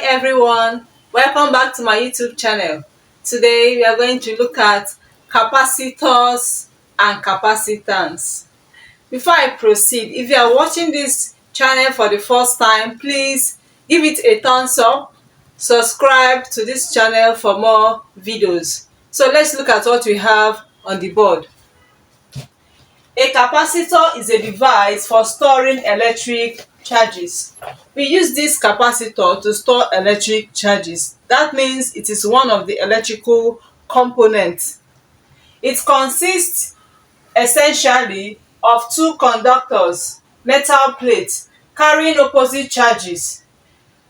everyone, welcome back to my YouTube channel. Today we are going to look at capacitors and capacitance. Before I proceed, if you are watching this channel for the first time, please give it a thumbs up, subscribe to this channel for more videos. So let's look at what we have on the board. A capacitor is a device for storing electric charges. We use this capacitor to store electric charges. That means it is one of the electrical components. It consists essentially of two conductors, metal plates, carrying opposite charges.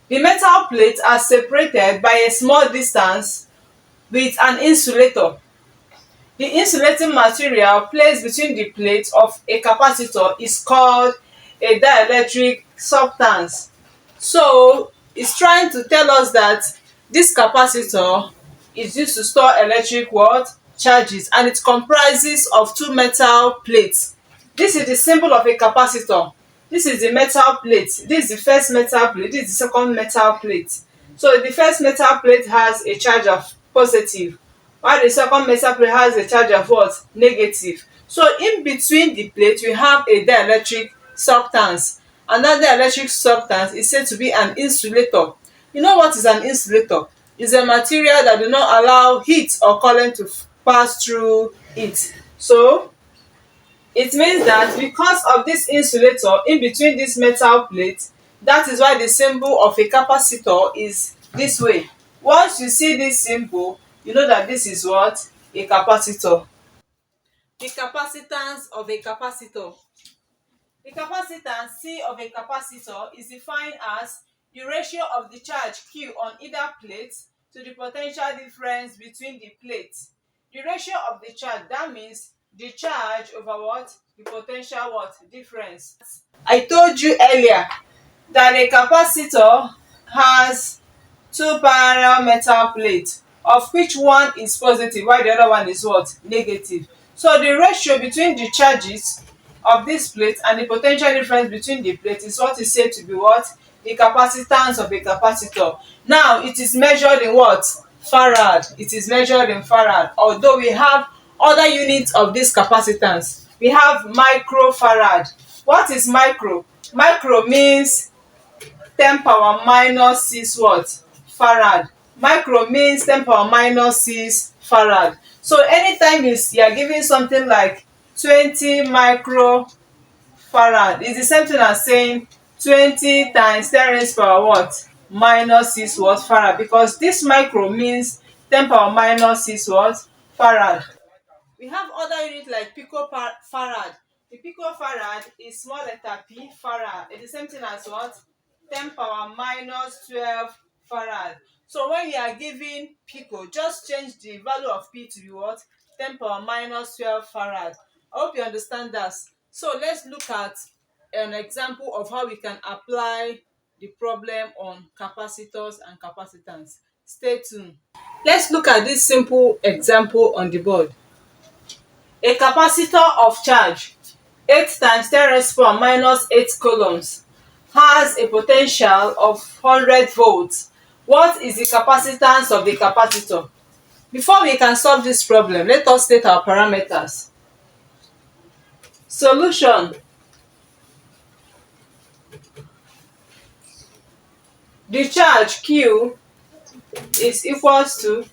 The metal plates are separated by a small distance with an insulator. The insulating material placed between the plates of a capacitor is called a dielectric substance. So it's trying to tell us that this capacitor is used to store electric charges, and it comprises of two metal plates. This is the symbol of a capacitor. This is the metal plate. This is the first metal plate. This is the second metal plate. So the first metal plate has a charge of positive, while the second metal plate has a charge of negative. So in between the plate we have a dielectric substance, and that dielectric substance is said to be an insulator. You know what is an insulator? It's a material that do not allow heat or current to pass through it. So it means that because of this insulator in between this metal plate, that is why the symbol of a capacitor is this way. Once you see this symbol, you know that this is what? A capacitor. The capacitance of a capacitor. The capacitance C of a capacitor is defined as the ratio of the charge Q on either plate to the potential difference between the plates. The ratio of the charge, that means the charge over what? The potential difference. I told you earlier that a capacitor has two parallel metal plates, of which one is positive while the other one is negative. So the ratio between the charges of this plate and the potential difference between the plates is what is said to be the capacitance of a capacitor. Now it is measured in farad. It is measured in farad, although we have other units of this capacitance. We have microfarad. What is micro? Micro means 10 power minus 6 farad. Micro means 10 power minus 6 farad. So anytime you are giving something like 20 microfarad, it's the same thing as saying 20 times 10 raised power minus 6 farad, because this micro means 10 power minus 6 farad. We have other units like picofarad. The picofarad is small letter p farad. It's the same thing as 10 power minus 12 farad. So when you are giving pico, just change the value of p to be 10 power minus 12 farad. I hope you understand that. So let's look at an example of how we can apply the problem on capacitors and capacitance. Stay tuned. Let's look at this simple example on the board. A capacitor of charge 8 times 10 raised power minus 8 coulombs has a potential of 100 volts. What is the capacitance of the capacitor? Before we can solve this problem, let us state our parameters. Solution. The charge Q is equals to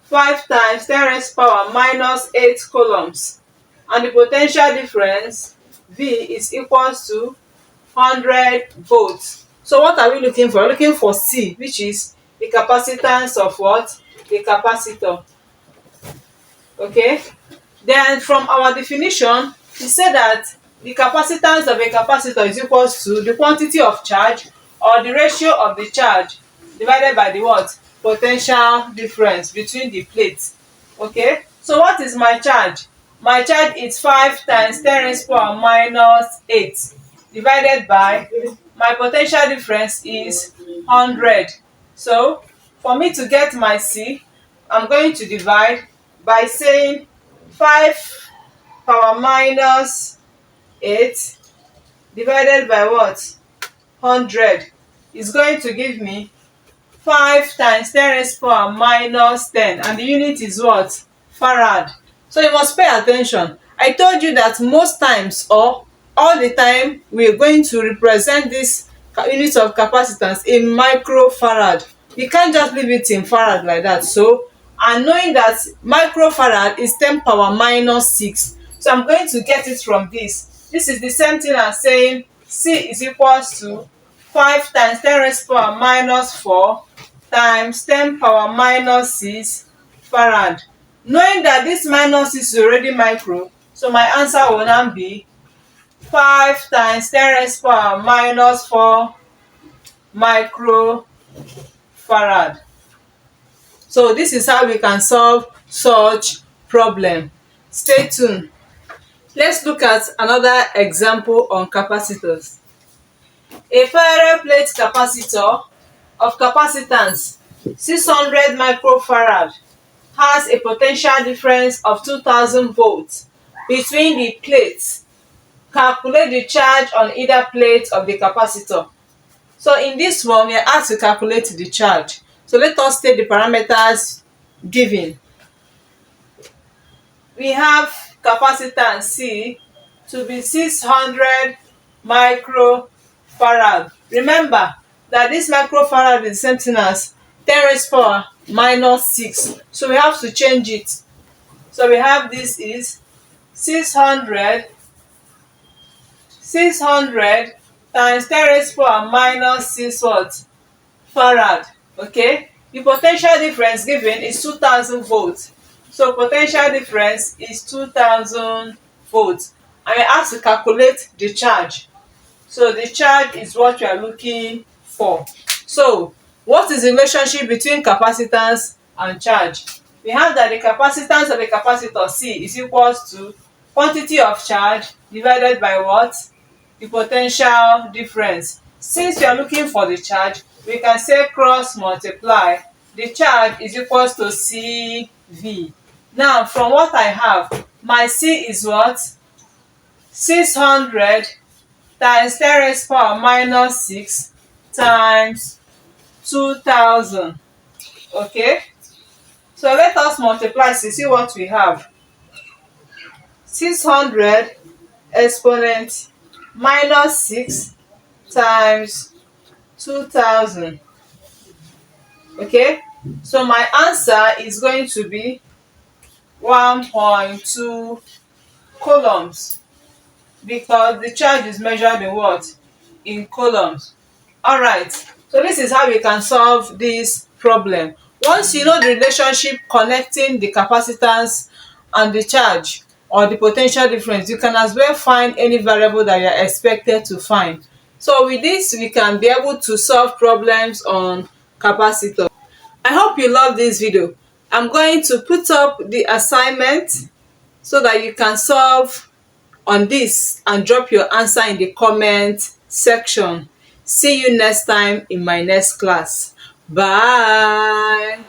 5 times 10 raised power minus 8 coulombs, and the potential difference V is equals to 100 volts. So what are we looking for? We're looking for C, which is the capacitance of the capacitor. Okay, then from our definition we say that the capacitance of a capacitor is equals to the quantity of charge or the ratio of the charge divided by the potential difference between the plates. Okay, so what is my charge? My charge is 5 times 10 raised power minus 8 divided by my potential difference is 100. So for me to get my C, I'm going to divide by saying 5 power minus 8 divided by 100 is going to give me 5 times 10 raised power minus 10, and the unit is what? Farad. So you must pay attention. I told you that most times, or all the time, we are going to represent this unit of capacitance in microfarad. You can't just leave it in farad like that. So, and knowing that microfarad is 10 power minus 6, so I'm going to get it from this. This is the same thing as saying C is equals to 5 times 10 raised power minus 4 times 10 power minus 6 farad. Knowing that this minus is already micro, so my answer will now be 5 times 10 raised power minus 4 microfarad. So this is how we can solve such problem. Stay tuned. Let's look at another example on capacitors. A ferrite plate capacitor of capacitance 600 microfarad has a potential difference of 2000 volts between the plates. Calculate the charge on either plate of the capacitor. So in this one, we are asked to calculate the charge. So let us state the parameters given. We have capacitance C to be 600 microfarad. Remember that this microfarad is the same thing as 10 raised power minus 6. So we have to change it. So we have this is 600 times 10 raised power minus 6 what? Farad. Okay? The potential difference given is 2000 volts. So potential difference is 2000 volts. And we have to calculate the charge. So the charge is what we are looking for. So what is the relationship between capacitance and charge? We have that the capacitance of a capacitor C is equals to quantity of charge divided by what? The potential difference. Since we are looking for the charge, we can say cross multiply. The charge is equals to CV. Now from what I have, my C is what? 600 times 10 raised power minus 6 times 2000. Okay? So let us multiply to see what we have. 600 exponent minus 6 times 2000. Okay? So my answer is going to be 1.2 coulombs, because the charge is measured in what? In coulombs. Alright, so this is how we can solve this problem. Once you know the relationship connecting the capacitance and the charge, or the potential difference, you can as well find any variable that you are expected to find. So with this, we can be able to solve problems on capacitor. I hope you love this video. I'm going to put up the assignment so that you can solve on this and drop your answer in the comment section. See you next time in my next class. Bye.